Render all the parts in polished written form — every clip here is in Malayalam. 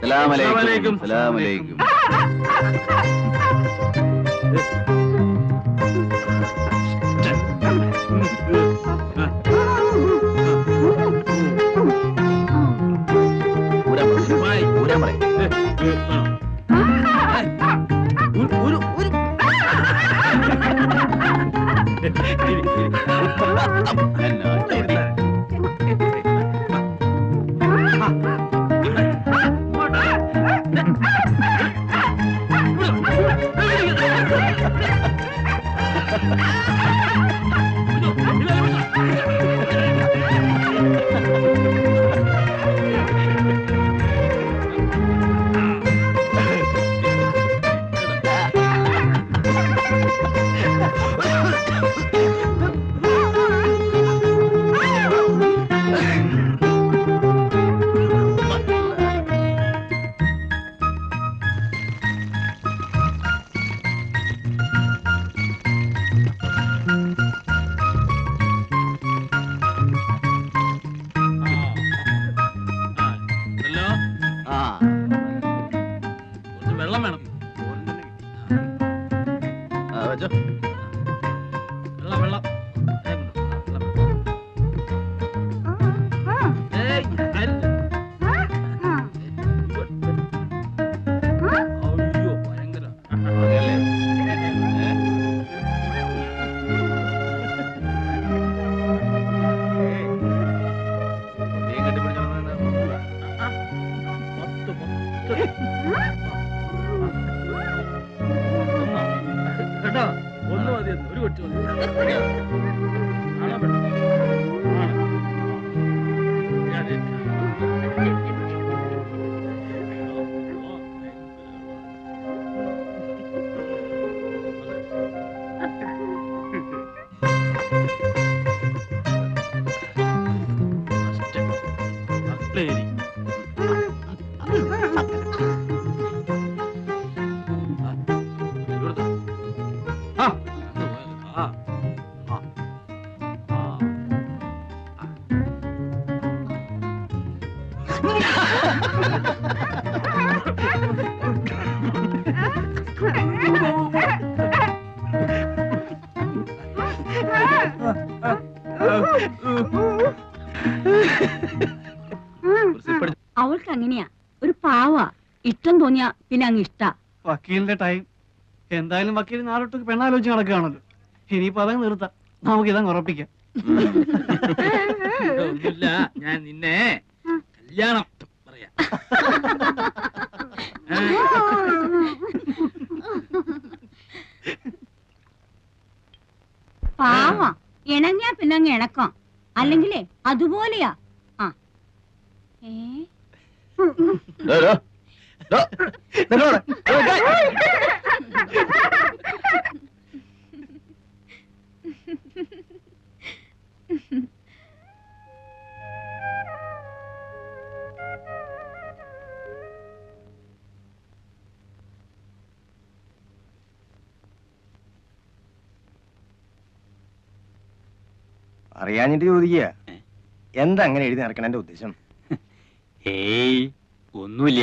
Assalamualaikum. Assalamualaikum. അവൾക്ക് അങ്ങനെയാ, ഒരു പാവാ. ഇഷ്ടം തോന്നിയാ പിന്നെ അങ്ങ് ഇഷ്ടാ. വക്കീലിന്റെ ടൈം എന്തായാലും വക്കീൽ നാളോട്ട് പെണ്ണാലോചിച്ച് നടക്കുകയാണല്ലോ. ഇനിയിപ്പോ അതങ്ങ് നിർത്താം, നമുക്ക് ഇതങ്ങ് ഉറപ്പിക്കാം. ഒന്നുമില്ല, ഞാൻ നിന്നെ കല്യാണം പറയാം. പാവാ, ഇണങ്ങിയാ പിന്നെ അങ്ങ് ഇണക്കാം, അല്ലെങ്കിലേ അതുപോലെയാ. ആ അറിയാഞ്ഞിട്ട് ചോദിക്കുക, എന്താ അങ്ങനെ എഴുതി നടക്കണ എന്റെ ഉദ്ദേശം? ഏയ് ഒന്നുമില്ല,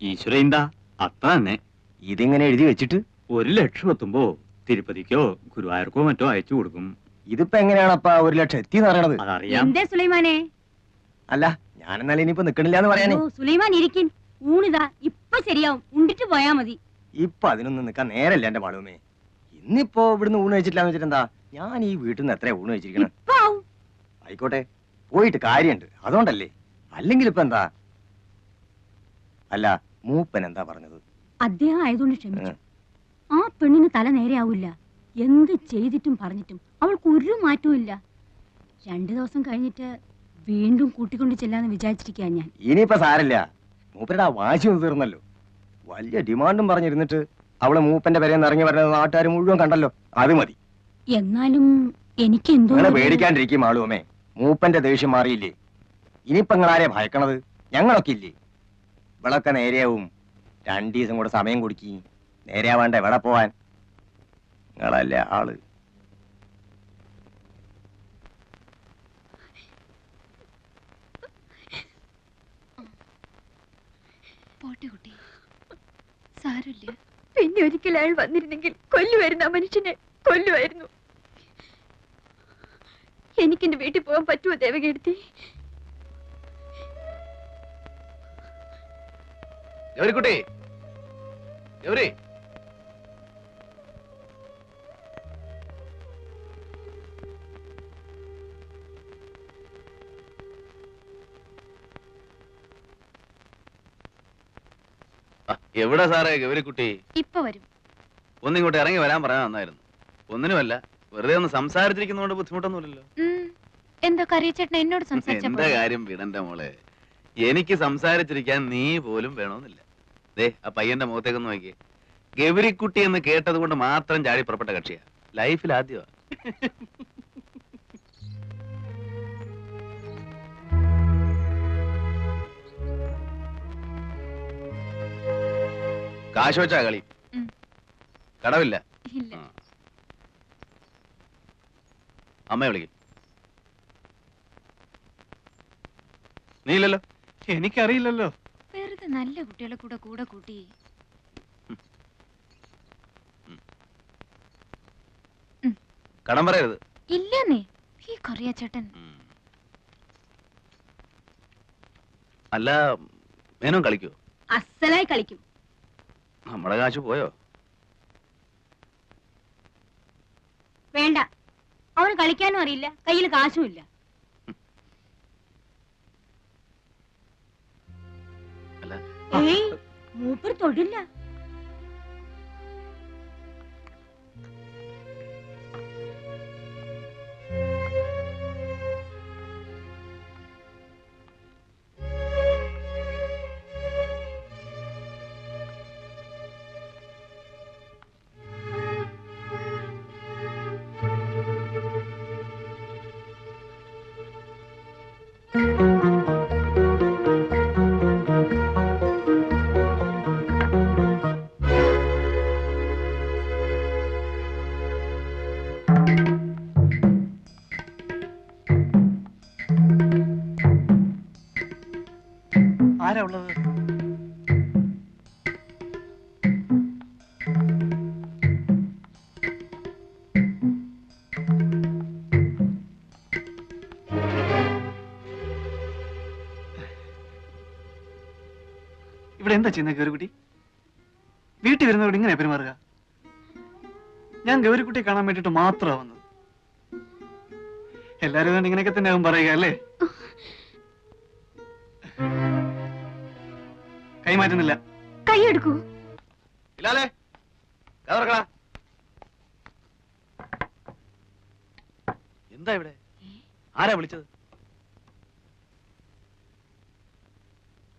ഈശ്വര എന്താ അത്ര തന്നെ. ഇതിങ്ങനെ എഴുതി വെച്ചിട്ട് 1,00,000 എത്തുമ്പോ തിരുപ്പതിക്കോ ഗുരുവായൂർക്കോ മറ്റോ അയച്ചു കൊടുക്കും. ഇതിപ്പോ എങ്ങനെയാണപ്പാ 1,00,000 എത്തിന്ന് പറയണത്? അതറിയാം. എന്തേ സുലൈമാനെ? അല്ല, ഞാനെന്നാലും ഇനിയിപ്പോ നിക്കണില്ലാന്ന് പറയാനേ. സുലൈമാൻ ഇരിക്കും, ഊണിതാ ഇപ്പൊ ശരിയാവും, ഉണ്ടിട്ട് പോയാ മതി. ഇപ്പൊ അതിനൊന്നും നിക്കാൻ നേരല്ല എന്റെ മാളുമേ. ഇന്നിപ്പോ ഇവിടുന്ന് ഊണ് കഴിച്ചിട്ടില്ലാന്ന് വെച്ചിട്ടെന്താ, ഞാൻ ഈ വീട്ടിൽ നിന്ന് എത്രയാ ഊണ് കഴിച്ചിരിക്കണം? ആയിക്കോട്ടെ, പോയിട്ട് കാര്യമുണ്ട്, അതുകൊണ്ടല്ലേ. അല്ലെങ്കിൽ ഇപ്പൊ എന്താ? അല്ല, മൂപ്പൻ എന്താ പറഞ്ഞത്? അദ്ദേഹം ആയതുകൊണ്ട് ക്ഷമിച്ചു. ആ പെണ്ണിന് തല നേരെയാവില്ല. എന്ത് ചെയ്തിട്ടും പറഞ്ഞിട്ടും അവൾക്ക് ഒരു മാറ്റവും ഇല്ല. 2 ദിവസം കഴിഞ്ഞിട്ട് വീണ്ടും കൂട്ടിക്കൊണ്ട് ചെല്ലാന്ന് വിചാരിച്ചിരിക്കാ ഞാൻ. ഇനിയിപ്പോ സാരല്ല, മൂപ്പരുടെ ആ വാശി ഒന്ന് തീർന്നല്ലോ. വലിയ ഡിമാൻഡും പറഞ്ഞിരുന്നിട്ട് അവള് മൂപ്പന്റെ പേരെന്ന് ഇറങ്ങി വരുന്നത് നാട്ടുകാർ മുഴുവൻ കണ്ടല്ലോ. അത് മതി. എന്നാലും എനിക്ക് എന്തോ നിങ്ങളെ പേടിക്കാണ്ടിരിക്കും ആളുമേ. മൂപ്പന്റെ ദേഷ്യം മാറിയില്ലേ? ഇനിയിപ്പോ നിങ്ങളാരെ ഭയക്കണത്? ഞങ്ങളൊക്കെ ഇല്ലേ? ഇവളൊക്കെ നേരെയാവും. 2 ദിവസം കൂടെ സമയം കൊടുക്കി. നേരെയാവാണ്ട എവിടെ പോവാൻ? നിങ്ങളല്ലേ ആള്. പോട്ടെ കുട്ടി, സാരമില്ല. പിന്നെ ഒരിക്കൽ അയാൾ വന്നിരുന്നെങ്കിൽ കൊല്ലുമായിരുന്നു. ആ മനുഷ്യനെ കൊല്ലുമായിരുന്നു. എനിക്കെന്റെ വീട്ടിൽ പോകാൻ പറ്റുമോ ദേവകീർത്തി? ഗൗരിക്കുട്ടി, ഗൗരി, എവിടെ സാറേ ഗൗരിക്കുട്ടി? ഇപ്പൊ വരും. ഒന്നിങ്ങോട്ട് ഇറങ്ങി വരാൻ പറയാൻ നന്നായിരുന്നു. ഒന്നിനുമല്ല, വെറുതെ ഒന്ന് സംസാരിച്ചിരിക്കുന്നതുകൊണ്ട് ബുദ്ധിമുട്ടൊന്നുമില്ലല്ലോ. എന്താ കറിയച്ചേട്ടൻ എന്നോട് സംസാരിച്ച എന്റെ കാര്യം വിടണ്ട മോളെ. എനിക്ക് സംസാരിച്ചിരിക്കാൻ നീ പോലും വേണമെന്നില്ല. ദേ ആ പയ്യന്റെ മുഖത്തേക്കൊന്ന് നോക്കിയേ. ഗൗരിക്കുട്ടി എന്ന് കേട്ടത് കൊണ്ട് മാത്രം ചാടി പുറപ്പെട്ട കക്ഷിയാ. ലൈഫിൽ ആദ്യമാ. കാശ് വെച്ചാ കളി? കടവില്ല. ഇല്ല. അമ്മയെ വിളിക്കും. നീ ഇല്ലല്ലോ. എനിക്കറിയില്ലല്ലോ. വെറുതെ നല്ല കുട്ടികളെ കൂടെ കൂടെ കൂട്ടി. കടം പറയരുത്. ഇല്ലെന്നേ ഈ കറിയച്ചേട്ടൻ. അല്ല, മേനോൻ കളിക്കോ? അസലായി കളിക്കും. നമ്മുടെ കാശ് പോയോ? വേണ്ട, അവന് കളിക്കാനും അറിയില്ല, കയ്യിൽ കാശും ഇല്ല. അല്ല, ഏയ്, മൂപ്പർ തൊടില്ല. ആരാ ഉള്ളത്? ഇവിടെ എന്താ ചെയ്യുന്നത് ഗൗരിക്കുട്ടി? വീട്ടിൽ വരുന്നവരോട് ഇങ്ങനെ പെരുമാറുക? ഞാൻ ഗൗരിക്കുട്ടിയെ കാണാൻ വേണ്ടിട്ട് മാത്രമാണ് വന്നത്. എല്ലാരും അതുകൊണ്ട് ഇങ്ങനെയൊക്കെ തന്നെ ആവും പറയുക അല്ലേ? കൈമാറ്റുന്നില്ല. കൈയെടുക്കൂ. ഇല്ലാലേ, കഥ എന്താ ഇവിടെ? ആരാ വിളിച്ചത്?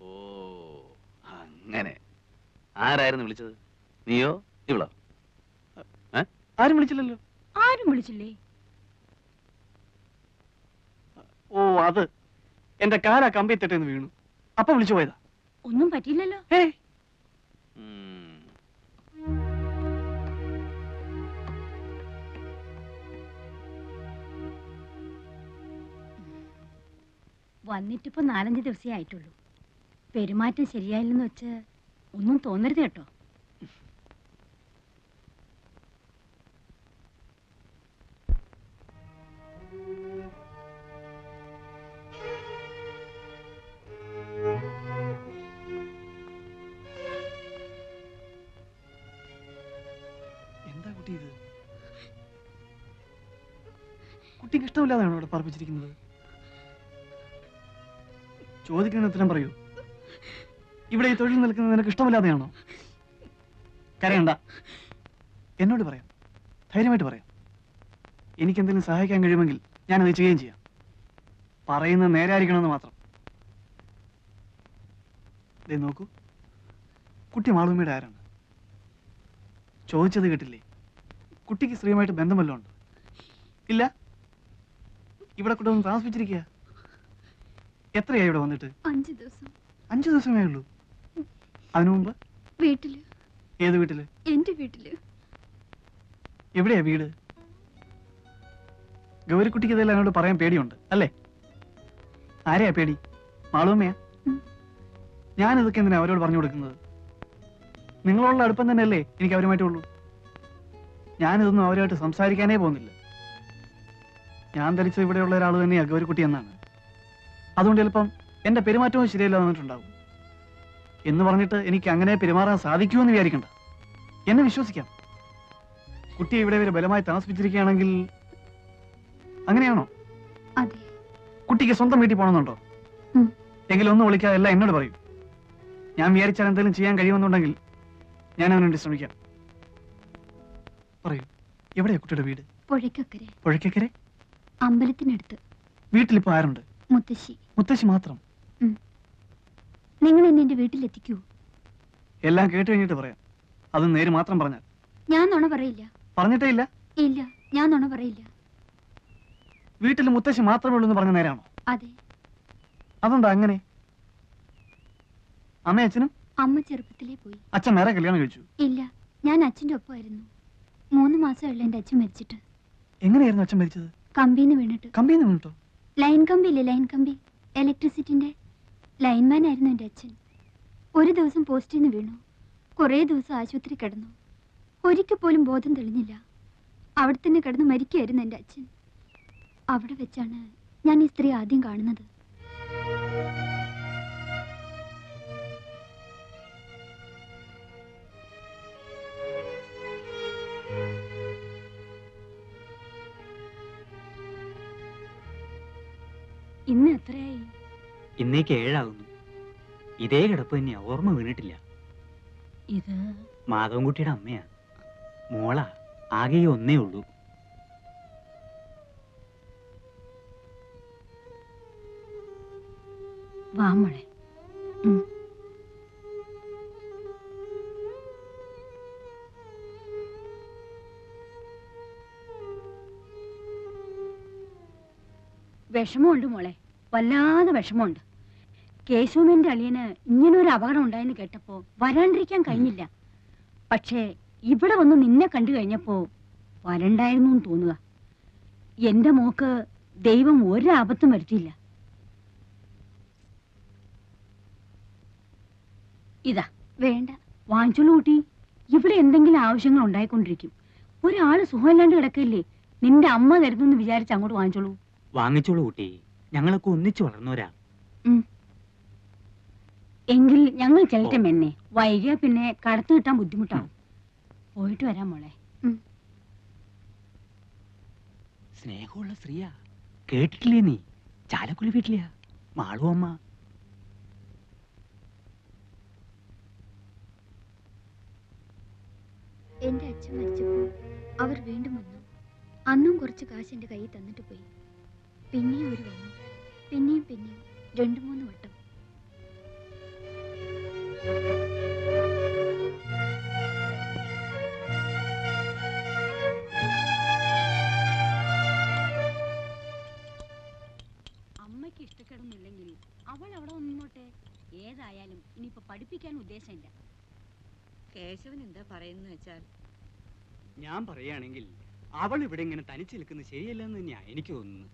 ഓ, അങ്ങനെ. ആരായിരുന്നു വിളിച്ചത്? നീയോ ഇവളോ? ആരും വിളിച്ചില്ലല്ലോ. ആരും വിളിച്ചില്ലേ? ഓ, അത് എന്റെ കാലാ കമ്പി തട്ടേന്ന് വീണു. അപ്പൊ വിളിച്ചു പോയതാ. ഒന്നും പറ്റിയില്ലല്ലോ. ഏയ്, വന്നിട്ടിപ്പോ 4-5 ദിവസമേ ആയിട്ടുള്ളൂ. പെരുമാറ്റം ശരിയായില്ലെന്ന് വെച്ച് ഒന്നും തോന്നരുത് കേട്ടോ. എന്താ കുട്ടി ഇത്? കുട്ടിക്ക് ഇഷ്ടമില്ലാതെയാണോ ഇവിടെ പറപ്പിച്ചിരിക്കുന്നത്? ചോദിക്കുന്ന ഉത്തരം പറയൂ. ഇവിടെ ഈ തൊഴിൽ നിൽക്കുന്നത് നിനക്ക് ഇഷ്ടമില്ലാതെയാണോ? കരയണ്ട, എന്നോട് പറയാം, ധൈര്യമായിട്ട് പറയാം. എനിക്കെന്തെങ്കിലും സഹായിക്കാൻ കഴിയുമെങ്കിൽ ഞാനത് ചെയ്യുകയും ചെയ്യാം. പറയുന്നത് നേരെ ആയിരിക്കണമെന്ന് മാത്രം. ദേ നോക്കൂ, കുട്ടി മാളൂമ്മയുടെ ആരാണ്? ചോദിച്ചത് കേട്ടില്ലേ? കുട്ടിക്ക് സ്ത്രീയുമായിട്ട് ബന്ധം വല്ലതും ഉണ്ടോ? ഇല്ല. ഇവിടെ കൂടെ ഒന്ന് താമസിപ്പിച്ചിരിക്കുക. എത്രയായി ഇവിടെ വന്നിട്ട്? 5 ദിവസം. 5 ദിവസമേ ഉള്ളൂ. അതിനു മുമ്പ് വീട്ടില്. ഏത് വീട്ടില്? എന്റെ വീട്ടില്. എവിടെയാ വീട്? ഗൗരിക്കുട്ടിക്ക് ഇതെല്ലാം എന്നോട് പറയാൻ പേടിയുണ്ട് അല്ലേ? ആരെയാ പേടി? മാളൂമ്മയാ? ഞാൻ ഇതൊക്കെ എന്തിനാ അവരോട് പറഞ്ഞു കൊടുക്കുന്നത്? നിങ്ങളുള്ള അടുപ്പം തന്നെയല്ലേ എനിക്ക് അവരുമായിട്ടുള്ളൂ. ഞാനിതൊന്നും അവരുമായിട്ട് സംസാരിക്കാനേ പോകുന്നില്ല. ഞാൻ ധരിച്ചത് ഇവിടെയുള്ള ഒരാൾ തന്നെയാ ഗൗരിക്കുട്ടി എന്നാണ്. അതുകൊണ്ട് ചിലപ്പം എന്റെ പെരുമാറ്റവും ശരിയല്ല വന്നിട്ടുണ്ടാവും. എന്ന് പറഞ്ഞിട്ട് എനിക്ക് അങ്ങനെ പെരുമാറാൻ സാധിക്കുമെന്ന് വിചാരിക്കണ്ട. എന്നെ വിശ്വസിക്കാം. കുട്ടിയെ ഇവിടെ വരെ ബലമായി താമസിപ്പിച്ചിരിക്കുകയാണെങ്കിൽ അങ്ങനെയാണോ? അതെ. കുട്ടിക്ക് സ്വന്തം വീട്ടിൽ പോകണമെന്നുണ്ടോ? എങ്കിലും ഒന്നും വിളിക്കാതെ എല്ലാം എന്നോട് പറയും. ഞാൻ വിചാരിച്ചാൽ എന്തെങ്കിലും ചെയ്യാൻ കഴിയുമെന്നുണ്ടെങ്കിൽ ഞാൻ അവനുവേണ്ടി ശ്രമിക്കാം. പറയൂ, എവിടെയാ കുട്ടിയുടെ വീട്? പുഴയ്ക്കക്കരെ. പുഴയ്ക്കക്കരെ? അമ്പലത്തിനടുത്ത്. വീട്ടിലിപ്പോ ആരുണ്ട്? മുത്തശ്ശി. മുത്തശ്ശി മാത്രം? നിങ്ങൾ എന്നെ എന്റെ വീട്ടിലെത്തിക്കൂ. എല്ലാം കേട്ട് കഴിഞ്ഞിട്ട് പറയാം. അത് നേര് മാത്രം പറഞ്ഞാൽ. ഞാൻ നുണ പറയില്ല. പറഞ്ഞിട്ടേ ഇല്ല? ഇല്ല, ഞാൻ നുണ പറയില്ല. വീട്ടിൽ മുത്തശ്ശി മാത്രമേ ഉള്ളൂ എന്ന് പറഞ്ഞ നേരാണോ? അതെ. അതെന്താ അങ്ങനെ? അമ്മയും അച്ഛനും? അമ്മ ചെറുപ്പത്തിലേ പോയി. അച്ഛൻ വേറെ കല്യാണം കഴിച്ചു? ഇല്ല, ഞാൻ അച്ഛന്റെ ഒപ്പമായിരുന്നു. 3 മാസമുള്ള എന്റെ അച്ഛൻ മരിച്ചിട്ട്. എങ്ങനെയായിരുന്നു അച്ഛൻ മരിച്ചത്? കമ്പിന്ന് വീണിട്ട്. കമ്പിന്ന് വീണിട്ടോ? ലൈൻ കമ്പി ഇല്ലേ, ലൈൻ കമ്പി, ഇലക്ട്രിസിറ്റിന്റെ ലൈൻമാൻ ആയിരുന്നു എന്റെ അച്ഛൻ. ഒരു ദിവസം പോസ്റ്റിൽ നിന്ന് വീണു. കുറേ ദിവസം ആശുപത്രി കിടന്നു. ഒരിക്കൽ പോലും ബോധം തെളിഞ്ഞില്ല. അവിടെ തന്നെ കിടന്ന് മരിക്കുകയായിരുന്നു എന്റെ അച്ഛൻ. അവിടെ വെച്ചാണ് ഞാൻ ഈ സ്ത്രീ ആദ്യം കാണുന്നത്. ഇന്ന് എത്രയായി? ഇന്നേക്ക് 7 ആകുന്നു. ഇതേ കിടപ്പ് തന്നെയാ, ഓർമ്മ വീണിട്ടില്ല. ഇത് മാധവൻകുട്ടിയുടെ അമ്മയാ. മോളാ, ആകെ ഈ ഒന്നേ ഉള്ളൂ. വാ മോളെ. വിഷമമുണ്ട് മോളെ, വല്ലാതെ വിഷമമുണ്ട്. കേശവന്റെ അളിയന് ഇങ്ങനൊരു അപകടം ഉണ്ടായെന്ന് കേട്ടപ്പോ വരാണ്ടിരിക്കാൻ കഴിഞ്ഞില്ല. പക്ഷേ ഇവിടെ വന്ന് നിന്നെ കണ്ടു കഴിഞ്ഞപ്പോ വരണ്ടായിരുന്നു എന്ന് തോന്നുക. എന്റെ മോക്ക് ദൈവം ഒരാപത്തും വരുത്തിയില്ല. ഇതാ വേണ്ട. വാങ്ങിച്ചോളൂ കൂട്ടി. ഇവിടെ എന്തെങ്കിലും ആവശ്യങ്ങൾ ഉണ്ടായിക്കൊണ്ടിരിക്കും. ഒരാള് സുഖമില്ലാണ്ട് കിടക്കില്ലേ, നിന്റെ അമ്മ തരുന്നെന്ന് വിചാരിച്ച് അങ്ങോട്ട് വാങ്ങിച്ചോളൂ. വാങ്ങിച്ചോളൂ കുട്ടി, ഞങ്ങളൊക്കെ ഒന്നിച്ചു വളർന്നവരാ. എങ്കിൽ ഞങ്ങൾ ചെല്ലട്ടെ മെന്നെ. വൈകിയ പിന്നെ കടത്തു കിട്ടാൻ ബുദ്ധിമുട്ടാവും. പോയിട്ട് വരാം മോളെ. സ്നേഹമുള്ള സ്ത്രീയാ, കേട്ടിട്ടില്ലേ നീ? ചാലക്കുടി വീട്ടിലെയാ മാളു അമ്മ. എന്റെ അച്ഛൻ മരിച്ചപ്പോൾ അവർ വീണ്ടും വന്നു. അന്നും കുറച്ച് കാശ് എന്റെ കയ്യിൽ തന്നിട്ട് പോയി. പിന്നെയും അവർ വന്നു. പിന്നെയും 2-3 വട്ടം. അമ്മയ്ക്ക് ഇഷ്ടപ്പെടുന്നില്ലെങ്കിൽ അവൾ അവിടെ നിന്നോട്ടെ. ഏതായാലും ഇനിയിപ്പോ പഠിപ്പിക്കാൻ ഉദ്ദേശമില്ല. കേശവൻ എന്താ പറയുന്നത് വെച്ചാൽ, ഞാൻ പറയുകയാണെങ്കിൽ അവൾ ഇവിടെ ഇങ്ങനെ തനിച്ച് നിൽക്കുന്നത് ശരിയല്ലെന്ന് തന്നെയാ എനിക്ക് തോന്നുന്നു.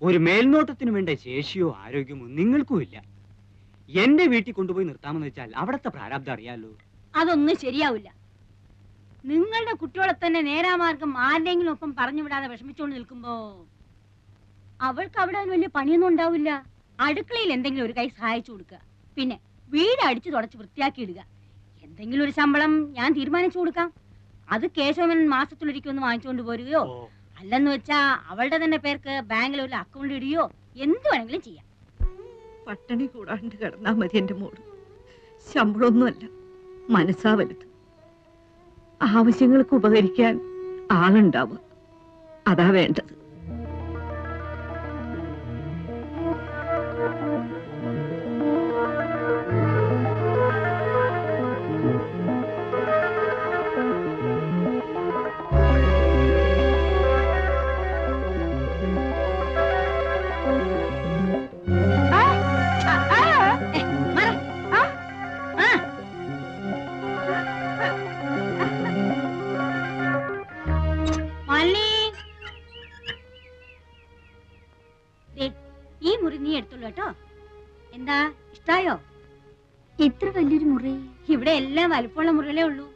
ഒരു മേൽനോട്ടത്തിന് വേണ്ട ശേഷിയോ ആരോഗ്യമോ നിങ്ങൾക്കും ഇല്ല. എന്റെ വീട്ടിൽ കൊണ്ടുപോയി നിർത്താമെന്ന് വെച്ചാൽ അവിടത്തെ പ്രാരാബ്ദം അറിയാലോ. അതൊന്നും ശരിയാവില്ല. നിങ്ങളുടെ കുട്ടികളെ തന്നെ നേരാമാർഗം ആരുടെങ്കിലും ഒപ്പം പറഞ്ഞു വിടാതെ വിഷമിച്ചുകൊണ്ട് നിൽക്കുമ്പോ അവൾക്ക് അവിടെ വലിയ പണിയൊന്നും ഉണ്ടാവില്ല. അടുക്കളയിൽ എന്തെങ്കിലും ഒരു കൈ സഹായിച്ചു കൊടുക്കുക, പിന്നെ വീട് അടിച്ചു തുടച്ച് വൃത്തിയാക്കി ഇടുക. എന്തെങ്കിലും ഒരു ശമ്പളം ഞാൻ തീരുമാനിച്ചു കൊടുക്കാം. അത് കേശവൻ മാസത്തിലൊരിക്കൊന്ന് വാങ്ങിച്ചുകൊണ്ട് പോരുകയോ, അല്ലെന്ന് വെച്ചാ അവളുടെ തന്നെ പേർക്ക് ബാങ്കിൽ ഒരു അക്കൗണ്ട് ഇടുകയോ എന്ത് വേണമെങ്കിലും ചെയ്യാം. പട്ടിണി കൂടാണ്ട് കിടന്നാ മതി എന്റെ മോള്. ശമ്പളമൊന്നുമല്ല, മനസ്സാ വലുത്. ആവശ്യങ്ങൾക്ക് ഉപകരിക്കാൻ ആളുണ്ടാവുക, അതാ വേണ്ടത്. എടുത്തുള്ളൂ കേട്ടോ. എന്താ ഇഷ്ടായോ? ഇത്ര വലിയൊരു മുറി ഇവിടെ എല്ലാം വലുപ്പമുള്ള മുറികളേ ഉള്ളൂ.